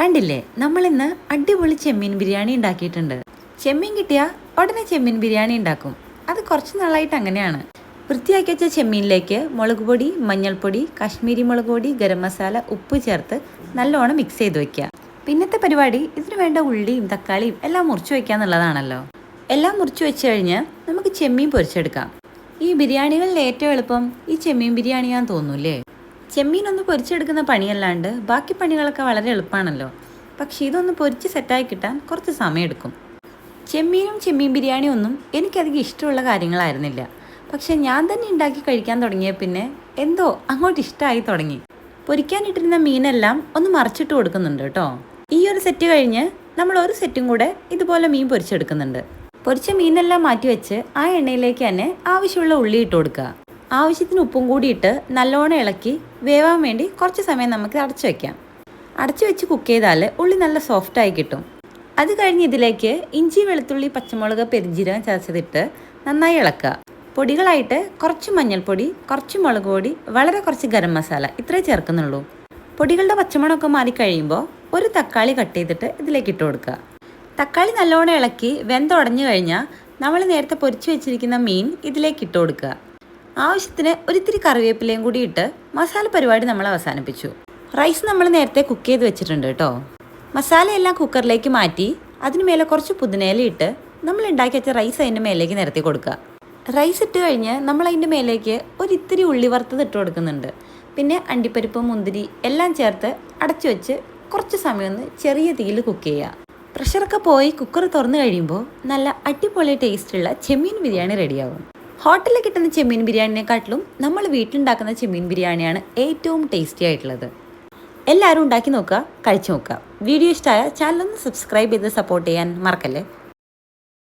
കണ്ടില്ലേ, നമ്മളിന്ന് അടിപൊളി ചെമ്മീൻ ബിരിയാണി ഉണ്ടാക്കിയിട്ടുണ്ട്. ചെമ്മീൻ കിട്ടിയാൽ ഉടനെ ചെമ്മീൻ ബിരിയാണി ഉണ്ടാക്കും. അത് കുറച്ച് നാളായിട്ട് അങ്ങനെയാണ്. വൃത്തിയാക്കി വെച്ച ചെമ്മീനിലേക്ക് മുളക് പൊടി, മഞ്ഞൾപ്പൊടി, കാശ്മീരി മുളക് പൊടി, ഗരം മസാല, ഉപ്പ് ചേർത്ത് നല്ലോണം മിക്സ് ചെയ്ത് വയ്ക്കുക. പിന്നത്തെ പരിപാടി ഇതിന് വേണ്ട ഉള്ളിയും തക്കാളിയും എല്ലാം മുറിച്ച് വയ്ക്കുക എന്നുള്ളതാണല്ലോ. എല്ലാം മുറിച്ച് വെച്ച് കഴിഞ്ഞ് നമുക്ക് ചെമ്മീൻ പൊരിച്ചെടുക്കാം. ഈ ബിരിയാണികളിൽ ഏറ്റവും എളുപ്പം ഈ ചെമ്മീൻ ബിരിയാണിയാന്ന് തോന്നൂല്ലേ? ചെമ്മീൻ ഒന്ന് പൊരിച്ചെടുക്കുന്ന പണിയല്ലാണ്ട് ബാക്കി പണികളൊക്കെ വളരെ എളുപ്പമാണല്ലോ. പക്ഷേ ഇതൊന്ന് പൊരിച്ച് സെറ്റായി കിട്ടാൻ കുറച്ച് സമയമെടുക്കും. ചെമ്മീനും ചെമ്മീൻ ബിരിയാണിയും ഒന്നും എനിക്കധികം ഇഷ്ടമുള്ള കാര്യങ്ങളായിരുന്നില്ല. പക്ഷേ ഞാൻ തന്നെ ഉണ്ടാക്കി കഴിക്കാൻ തുടങ്ങിയ പിന്നെ എന്തോ അങ്ങോട്ട് ഇഷ്ടമായി തുടങ്ങി. പൊരിക്കാനിട്ടിരുന്ന മീനെല്ലാം ഒന്ന് മറിച്ചിട്ട് കൊടുക്കുന്നുണ്ട് കേട്ടോ. ഈ ഒരു സെറ്റ് കഴിഞ്ഞ് നമ്മൾ ഒരു സെറ്റും കൂടെ ഇതുപോലെ മീൻ പൊരിച്ചെടുക്കുന്നുണ്ട്. പൊരിച്ച മീനെല്ലാം മാറ്റി വെച്ച് ആ എണ്ണയിലേക്ക് തന്നെ ആവശ്യമുള്ള ഉള്ളി ഇട്ട് കൊടുക്കുക. ആവശ്യത്തിന് ഉപ്പും കൂടി ഇട്ട് നല്ലോണം ഇളക്കി വേവാൻ വേണ്ടി കുറച്ച് സമയം നമുക്ക് അടച്ചു വയ്ക്കാം. അടച്ചു വെച്ച് കുക്ക് ചെയ്താൽ ഉള്ളി നല്ല സോഫ്റ്റായി കിട്ടും. അത് കഴിഞ്ഞ് ഇതിലേക്ക് ഇഞ്ചി, വെളുത്തുള്ളി, പച്ചമുളക്, പെരിഞ്ജീരകം ചതച്ചതിട്ട് നന്നായി ഇളക്കുക. പൊടികളായിട്ട് കുറച്ച് മഞ്ഞൾപ്പൊടി, കുറച്ച് മുളക് പൊടി, വളരെ കുറച്ച് ഗരം മസാല ഇത്രേ ചേർക്കുന്നുള്ളൂ. പൊടികളുടെ പച്ചമണമൊക്കെ മാറിക്കഴിയുമ്പോൾ ഒരു തക്കാളി കട്ട് ചെയ്തിട്ട് ഇതിലേക്ക് ഇട്ട് കൊടുക്കുക. തക്കാളി നല്ലോണം ഇളക്കി വെന്തുടഞ്ഞു കഴിഞ്ഞാൽ നമ്മൾ നേരത്തെ പൊരിച്ചു വെച്ചിരിക്കുന്ന മീൻ ഇതിലേക്ക് ഇട്ട് കൊടുക്കുക. ആവശ്യത്തിന് ഒരിത്തിരി കറിവേപ്പിലയും കൂടി ഇട്ട് മസാല പരിപാടി നമ്മൾ അവസാനിപ്പിച്ചു. റൈസ് നമ്മൾ നേരത്തെ കുക്ക് ചെയ്ത് വെച്ചിട്ടുണ്ട് കേട്ടോ. മസാലയെല്ലാം കുക്കറിലേക്ക് മാറ്റി അതിന് മേലെ കുറച്ച് പുതിനയില ഇട്ട് നമ്മൾ ഉണ്ടാക്കി വെച്ച റൈസ് അതിൻ്റെ മേലേക്ക് നിരത്തി കൊടുക്കുക. റൈസ് ഇട്ട് കഴിഞ്ഞ് നമ്മൾ അതിൻ്റെ മേലേക്ക് ഒരിത്തിരി ഉള്ളി വറുത്തത് ഇട്ട് കൊടുക്കുന്നുണ്ട്. പിന്നെ അണ്ടിപ്പരിപ്പ്, മുന്തിരി എല്ലാം ചേർത്ത് അടച്ചു വെച്ച് കുറച്ച് സമയം ഒന്ന് ചെറിയ തീയിൽ കുക്ക് ചെയ്യുക. പ്രഷറൊക്കെ പോയി കുക്കർ തുറന്നു കഴിയുമ്പോൾ നല്ല അടിപൊളി ടേസ്റ്റുള്ള ചെമ്മീൻ ബിരിയാണി റെഡിയാവും. ഹോട്ടലിൽ കിട്ടുന്ന ചെമ്മീൻ ബിരിയാണിനെക്കാട്ടിലും നമ്മൾ വീട്ടിലുണ്ടാക്കുന്ന ചെമ്മീൻ ബിരിയാണിയാണ് ഏറ്റവും ടേസ്റ്റി ആയിട്ടുള്ളത്. എല്ലാവരും ഉണ്ടാക്കി നോക്കുക, കഴിച്ചു നോക്കുക. വീഡിയോ ഇഷ്ടമായ ചാനൽ ഒന്ന് സബ്സ്ക്രൈബ് ചെയ്ത് സപ്പോർട്ട് ചെയ്യാൻ മറക്കല്ലേ.